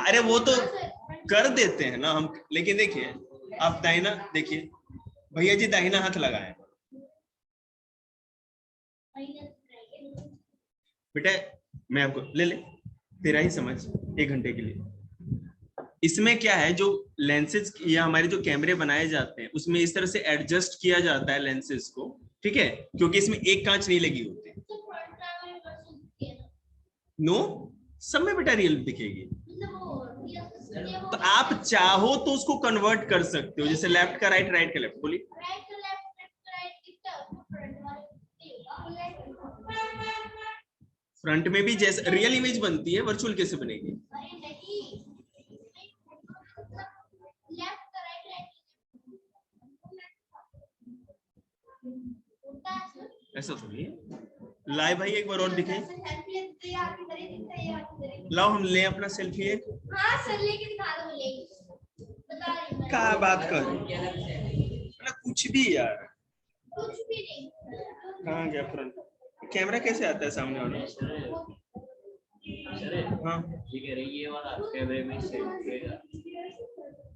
अरे वो तो कर देते हैं ना हम, लेकिन देखिए आप दाहिना देखिए, भैया जी दाहिना हाथ लगाए बेटा, मैं आपको ले तेरा ही समझ 1 घंटे के लिए। इसमें क्या है, जो लेंसेज या हमारे जो कैमरे बनाए जाते हैं, उसमें इस तरह से एडजस्ट किया जाता है लेंसेज को, ठीक है, क्योंकि इसमें एक कांच नहीं लगी होती। नो, सब में बेटा रियल दिखेगी। तो आप चाहो तो उसको कन्वर्ट कर सकते हो, जैसे लेफ्ट का राइट, राइट का लेफ्ट। बोलिए। फ्रंट में भी जैसे रियल इमेज बनती है, वर्चुअल कैसे बनेगी? ऐसा थोड़ी है। लाए भाई एक बार और दिखे, लाओ हम ले अपना सेल्फी एक। हाँ सर, लेके दिखा दो। क्या बात कर रहे, कुछ भी यार, कुछ भी नहीं। कहाँ गया फ्रंट कैमरा? कैसे आता है सामने वाला? हाँ ठीक है, ये वाला कैमरे में से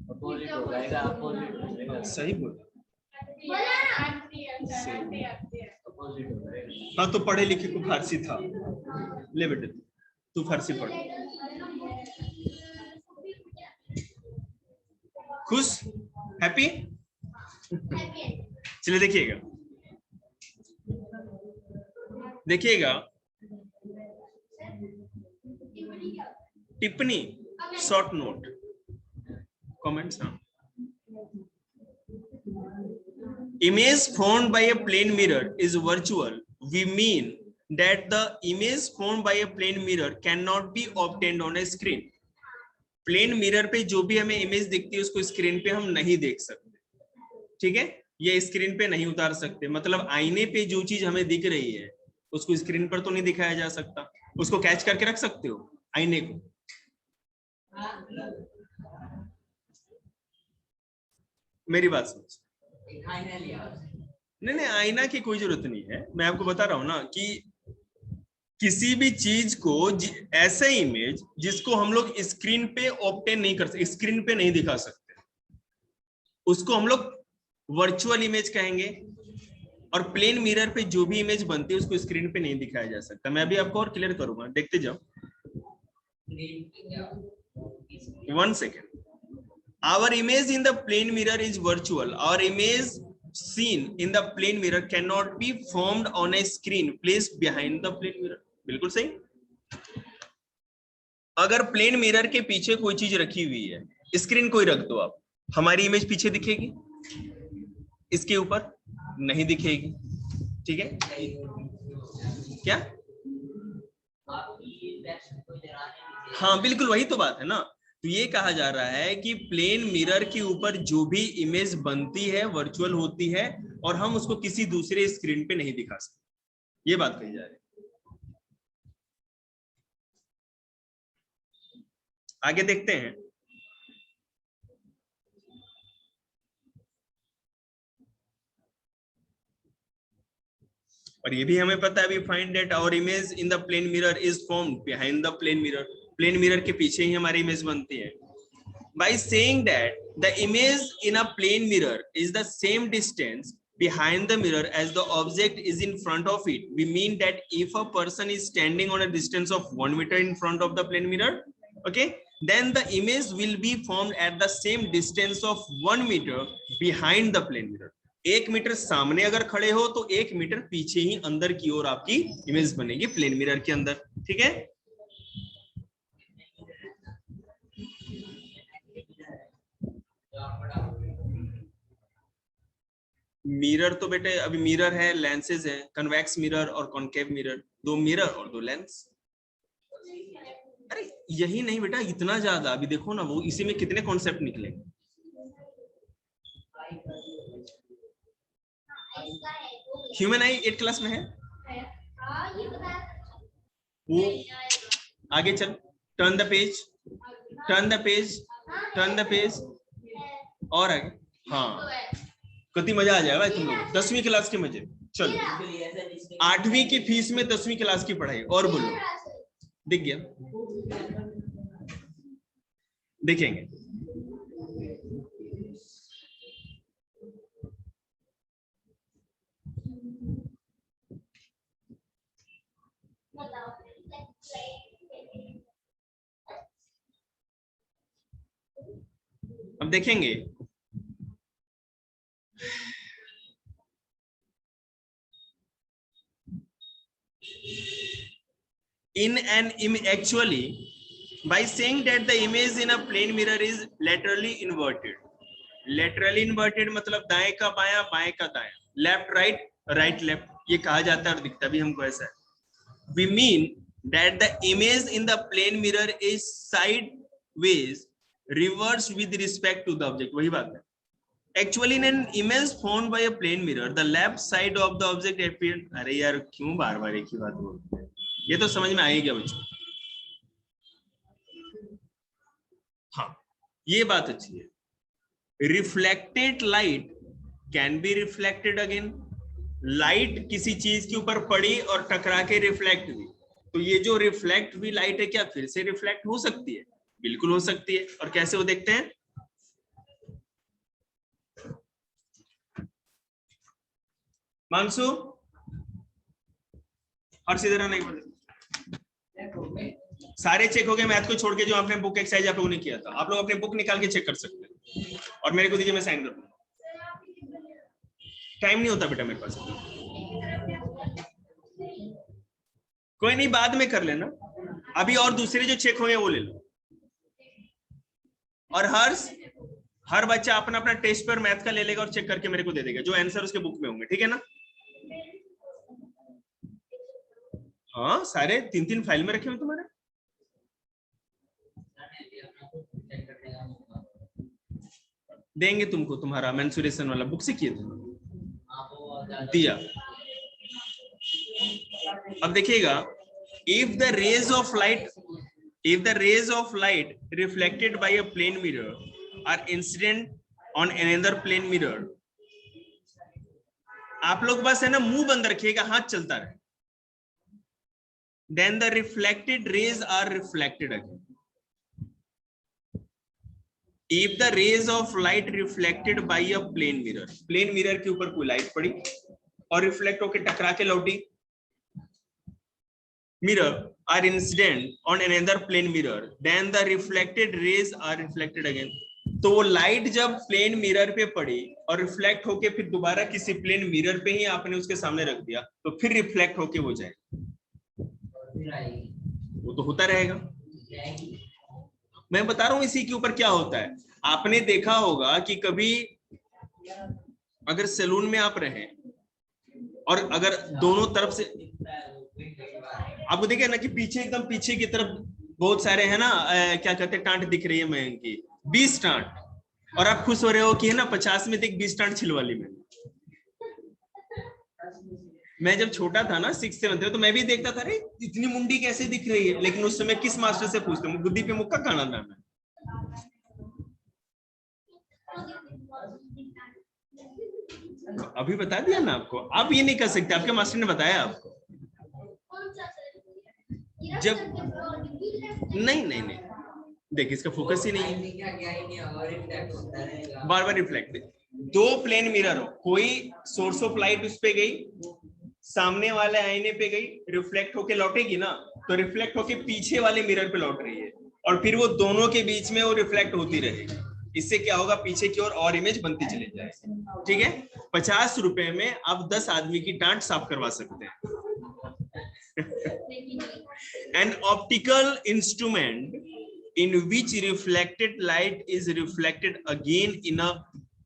अपोजिट हो जाएगा, अपोजिट हो जाएगा। सही बोला, हाँ। तो पढ़े लिखे को फारसी था, ले बेटे तू फारसी पढ़। खुश, हैप्पी? चलिए देखिएगा, देखिएगा टिप्पणी, शॉर्ट नोट, कमेंट्स। हाँ, image formed by a plane mirror is virtual. We mean that the image formed by a plane mirror cannot be obtained on a screen. Plane mirror पे जो भी हमें इमेज दिखती है, उसको स्क्रीन पे हम नहीं देख सकते, ठीक है। ये स्क्रीन पे नहीं उतार सकते, मतलब आईने पे जो चीज हमें दिख रही है, उसको स्क्रीन पर तो नहीं दिखाया जा सकता। उसको कैच करके रख सकते हो आईने को? मेरी बात समझ। नहीं, आईना की कोई जरूरत नहीं है। मैं आपको बता रहा हूं ना कि किसी भी चीज को, ऐसा इमेज जिसको हम लोग स्क्रीन पे ऑब्टेन नहीं कर सकते, स्क्रीन पे नहीं दिखा सकते, उसको हम लोग वर्चुअल इमेज कहेंगे। और प्लेन मिरर पे जो भी इमेज बनती है, उसको स्क्रीन पे नहीं दिखाया जा सकता। मैं अभी आपको और क्लियर करूंगा, देखते जाओ। 1 second. our image in the plane mirror is virtual. Our image seen in the plane mirror cannot be formed on a screen placed behind the plane mirror. बिल्कुल सही. अगर प्लेन मिरर के पीछे कोई चीज रखी हुई है, स्क्रीन कोई रख दो आप, हमारी इमेज पीछे दिखेगी, इसके ऊपर नहीं दिखेगी. ठीक है क्या? हाँ बिल्कुल वही तो बात है ना. तो ये कहा जा रहा है कि प्लेन मिरर के ऊपर जो भी इमेज बनती है वर्चुअल होती है और हम उसको किसी दूसरे स्क्रीन पे नहीं दिखा सकते. ये बात कही जा रही है. आगे देखते हैं. और ये भी हमें पता है, we find that our image in the plane mirror is formed behind the plane mirror. Plane mirror के पीछे ही हमारी इमेज बनती है. By saying that the image in a plane mirror is the same distance behind the mirror as the object is in front of it, we mean that if a person is standing on a distance of 1 meter in front of the plane mirror, okay, then the image will be formed at the same distance of 1 meter behind the plane mirror. 1 metre सामने अगर खड़े हो तो 1 metre पीछे ही अंदर की ओर आपकी image बनेगी प्लेन मिरर के अंदर. ठीक है. मिरर तो बेटे अभी मिरर है, लेंसेज है, कन्वेक्स मिरर और कॉन्केव मिरर, 2 मिरर और 2 लेंस. अरे यही नहीं बेटा, इतना ज्यादा. अभी देखो ना वो इसी में कितने कॉन्सेप्ट निकले. ह्यूमन आई 8 क्लास में है वो. आगे चल. Turn the page, turn the page, turn the page. और आगे. हाँ कितनी मजा आ जाएगा तुम लोग. 10वीं क्लास के मजे. चलो 8वीं की फीस में 10वीं क्लास की पढ़ाई. और बोलो दिख गया. देखेंगे. अब देखेंगे. In an actually, by saying that the image in a plane mirror is laterally inverted. Laterally inverted मतलब दाएं का बायां, बाएं का दायां, left right, right left. ये कहा जाता है और दिखता भी हमको ऐसा है. We mean that the image in the plane mirror is sideways reversed with respect to the object. वही बात है. Actually, in an image formed by a plane mirror, the left side of the object appears. अरे यार क्यों बार बार एक ही बात बोलते हैं. ये तो समझ में आएगा बच्चों. हाँ ये बात अच्छी है. Reflected light can be reflected again. Light किसी चीज के ऊपर पड़ी और टकरा के रिफ्लेक्ट हुई, तो ये जो रिफ्लेक्ट हुई लाइट है क्या फिर से रिफ्लेक्ट हो सकती है? बिल्कुल हो सकती है. और कैसे वो देखते हैं. मानसू और सीधे नहीं बोले. सारे चेक हो गए मैथ को छोड़ के. जो आपने बुक एक्सरसाइज आप लोगों ने किया था, आप लोग अपने बुक निकाल के चेक कर सकते हैं और मेरे को दीजिए, मैं साइन कर दूंगा. टाइम नहीं होता बेटा मेरे पास. कोई नहीं बाद में कर लेना. अभी और दूसरे जो चेक होंगे वो ले लो. और हर बच्चा अपना अपना टेस्ट पर मैथ का ले लेगा और चेक करके मेरे को दे देगा जो आंसर उसके बुक में होंगे. ठीक है ना. हाँ सारे 3-3 फाइल में रखे हुए तुम्हारे. देंगे तुमको तुम्हारा मेंसुरेशन वाला बुक से किए थे दिया. अब देखिएगा. If the rays of light reflected by a plane mirror are incident on another plane mirror. आप लोग बस है ना मुंह बंद रखिएगा, हाथ चलता रहे. Then the reflected rays are reflected again. If the rays of light reflected by a plane mirror, plane mirror के ऊपर कोई लाइट पड़ी और रिफ्लेक्ट होकर टकरा के लौटी, mirror are incident on another plane mirror, then the reflected rays are reflected again. तो वो लाइट जब प्लेन मिरर पे पड़ी और रिफ्लेक्ट होके फिर दोबारा किसी प्लेन मिरर पे ही आपने उसके सामने रख दिया तो फिर रिफ्लेक्ट होके वो जाएगा, वो तो होता रहेगा। मैं बता रहा हूं इसी के ऊपर क्या होता है। आपने देखा होगा कि कभी अगर सैलून में आप रहे और अगर दोनों तरफ से आपको देखे ना कि पीछे एकदम पीछे की तरफ बहुत सारे है ना क्या कहते हैं टांट दिख रही है मयंक की 20 टांट, और आप खुश हो रहे हो कि है ना 50 में देख 20 टांट छिलवा ली मैंने। मैं जब छोटा था ना 6-7 तो मैं भी देखता था अरे इतनी मुंडी कैसे दिख रही है, लेकिन उस समय किस मास्टर से पूछता हूँ, बुद्धि पे मुक्का खाना था मैं। अभी बता दिया ना आपको, आप ये नहीं कर सकते, आपके मास्टर ने बताया आपको। जब नहीं देखिए इसका फोकस ही नहीं है, बार बार रिफ्लेक्ट। दो प्लेन मिरर हो, कोई सोर्स ऑफ लाइट उस पे गई, सामने वाले आईने पे गई, रिफ्लेक्ट होके लौटेगी ना, तो रिफ्लेक्ट होके पीछे वाले मिरर पे लौट रही है और फिर वो दोनों के बीच में वो रिफ्लेक्ट होती रहेगी। इससे क्या होगा, पीछे की ओर और इमेज बनती चली जाएगी। ठीक है, 50 रुपए में आप 10 आदमी की टांट साफ करवा सकते हैं। An optical instrument in which reflected light is reflected again in a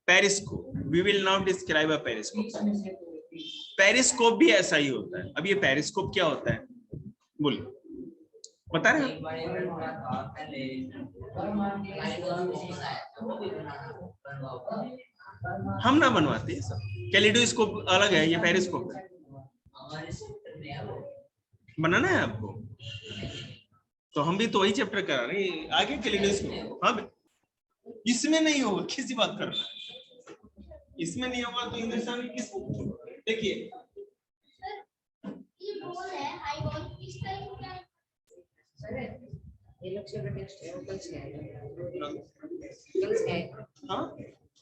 periscope. We will now describe a periscope. Periscope भी ऐसा ही होता है। अब ये पेरिस्कोप क्या होता है बोलिए, बता रहे हैं? हम ना बनवाते हैं सब, कैलिडोस्कोप अलग है, ये पेरिस्कोप है। बनाना है आपको तो हम भी तो वही चैप्टर करा रहे हैं आगे, कैलिडोस्कोप। हाँ इसमें नहीं होगा, किसी बात करना है, इसमें नहीं होगा तो हिंदुस्तान में किसको? देखिए ये बॉल है, हाई बॉल, इस टाइप का है। ये लक्ष्य का टेस्ट है, कल से आएगा। हाँ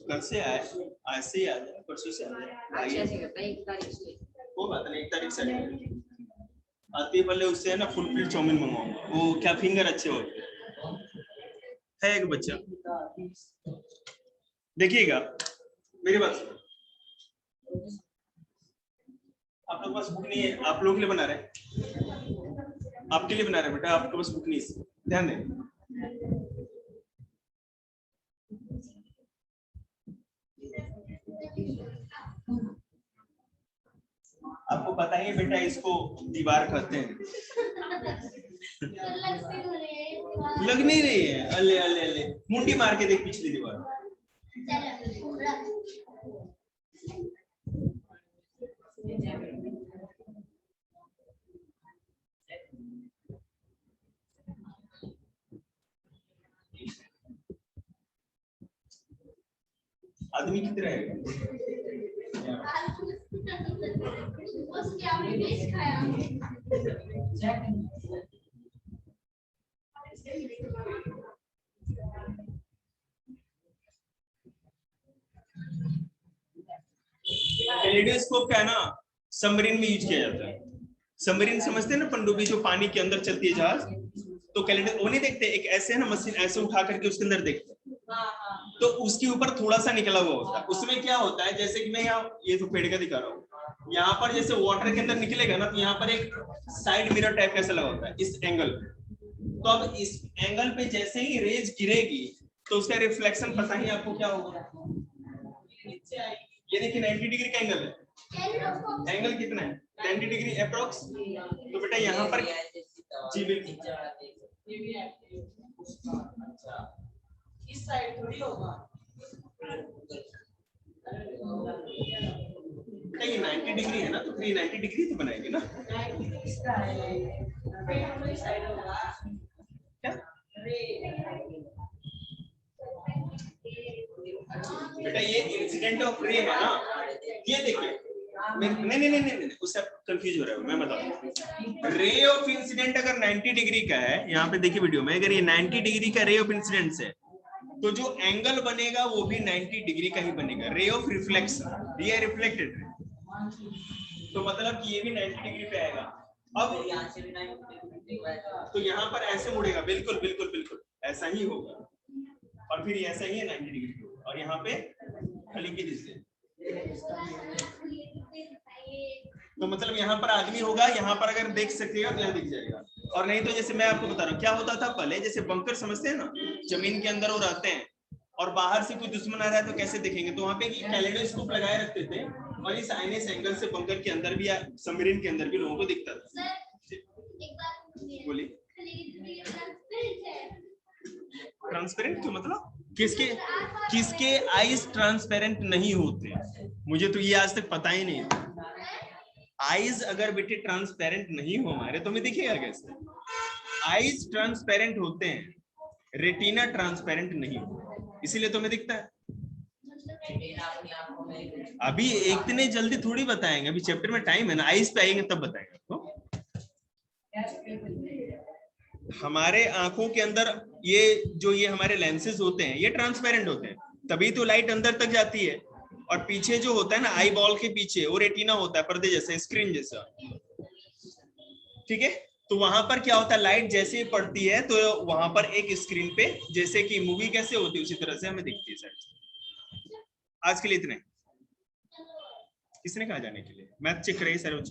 कल से आए, आज से ही आ जाए, परसों से आ जाए, अच्छा से करता है 1 तारीख से। वो बात नहीं, 1 तारीख से आती है, पहले उससे है ना फुल प्लेट चाउमीन मंगवाऊंगा, वो क्या फिंगर अच्छे होते है। एक बच्चा देखिएगा मेरी बात, आप लोग पास बुक नहीं है, आप लोग के लिए बना रहे हैं, आपके लिए बना रहे हैं बेटा, आपके पास बुक नहीं है, ध्यान दें। आपको पता ही है बेटा, इसको दीवार कहते हैं। लग नहीं रही है, अले अले अले, मुंडी मार के देख पिछली दीवार। आदमी कितना है? उसके आपने बेच खाया। कैलिडोस्कोप का है ना सबमरीन में यूज किया जाता है। सबमरीन समझते हैं ना, पनडुब्बी जो पानी के अंदर चलती है जहाज, तो कैलिडोस्कोप वो नहीं देखते, एक ऐसे है ना मशीन, ऐसे उठा करके उसके अंदर देखते हैं, तो उसके ऊपर थोड़ा सा निकला हुआ होता है। उसमें क्या होता है, जैसे कि मैं यहाँ ये तो पेड़ का दिखा रहा हूँ, यहाँ पर जैसे वाटर के अंदर निकलेगा ना, तो यहाँ पर एक साइड मिरर टाइप कैसा लगा होता है इस एंगल पे। तो अब इस एंगल पे जैसे ही रेज गिरेगी तो उसका रिफ्लेक्शन पता ही आपको क्या होगा। ये देखिए 90 डिग्री का एंगल है, एंगल कितना है 90 डिग्री अप्रोक्स। तो बेटा यहाँ पर जी बिल्कुल इस साइड थोड़ी होगा, नहीं 90 डिग्री है ना, तो 390 डिग्री तो बनाएंगे ना। क्या बेटा ये इंसिडेंट ऑफ रे है ना, ये देखिए नहीं उससे आप कंफ्यूज हो रहे हो, मैं बताऊं। रे ऑफ इंसिडेंट अगर 90 डिग्री का है, यहाँ पे देखिए वीडियो में, अगर ये 90 डिग्री का रे ऑफ इंसिडेंट है तो जो एंगल बनेगा वो भी 90 डिग्री का ही बनेगा। रे ऑफ रिफ्लेक्शन, ये रिफ्लेक्टेड रे, तो मतलब कि ये भी 90 डिग्री पे आएगा। अब तो यहाँ पर ऐसे मुड़ेगा, बिल्कुल बिल्कुल बिल्कुल ऐसा ही होगा। और फिर ये ऐसा ही है 90 डिग्री पे, और यहाँ पे खली के जैसे। तो मतलब यहाँ पर आदमी होगा, यहाँ पर अगर देख सकेगा तो यहाँ दिख जाएगा, और नहीं तो जैसे मैं आपको बता रहा हूँ क्या होता था पहले, जैसे बंकर समझते हैं ना, जमीन के अंदर वो रहते हैं और बाहर से कोई दुश्मन आ रहा है तो कैसे देखेंगे, तो वहां पे कैलेडोस्कोप लगाए रखते थे और इस आईने से एंगल से बंकर के अंदर भी या सबमरीन के अंदर भी लोगों को दिखता था। बोलिए ट्रांसपेरेंट क्यों, मतलब किसके किसके आईज ट्रांसपेरेंट नहीं होते, मुझे तो ये आज तक पता ही नहीं था। आईज अगर बेटे ट्रांसपेरेंट नहीं हो हमारे तो हमें दिखेगा कैसे? आईज ट्रांसपेरेंट होते हैं, रेटिना ट्रांसपेरेंट नहीं होता, इसीलिए तो हमें दिखता है। अभी इतने जल्दी थोड़ी बताएंगे, अभी चैप्टर में टाइम है ना, आईज पे आएंगे तब बताएंगे आपको। हमारे आंखों के अंदर ये हमारे लेंसेज होते हैं ये ट्रांसपेरेंट होते हैं, तभी तो लाइट अंदर तक जाती है, और पीछे जो होता है ना आई बॉल के पीछे वो रेटिना होता है, पर्दे जैसा, स्क्रीन जैसा, ठीक है। तो वहां पर क्या होता है, लाइट जैसे ही पड़ती है तो वहां पर एक स्क्रीन पे जैसे कि मूवी कैसे होती है उसी तरह से हमें दिखती है सर। आज के लिए इतने, किसने कहा जाने के लिए? मैथ चेक कराइए सर।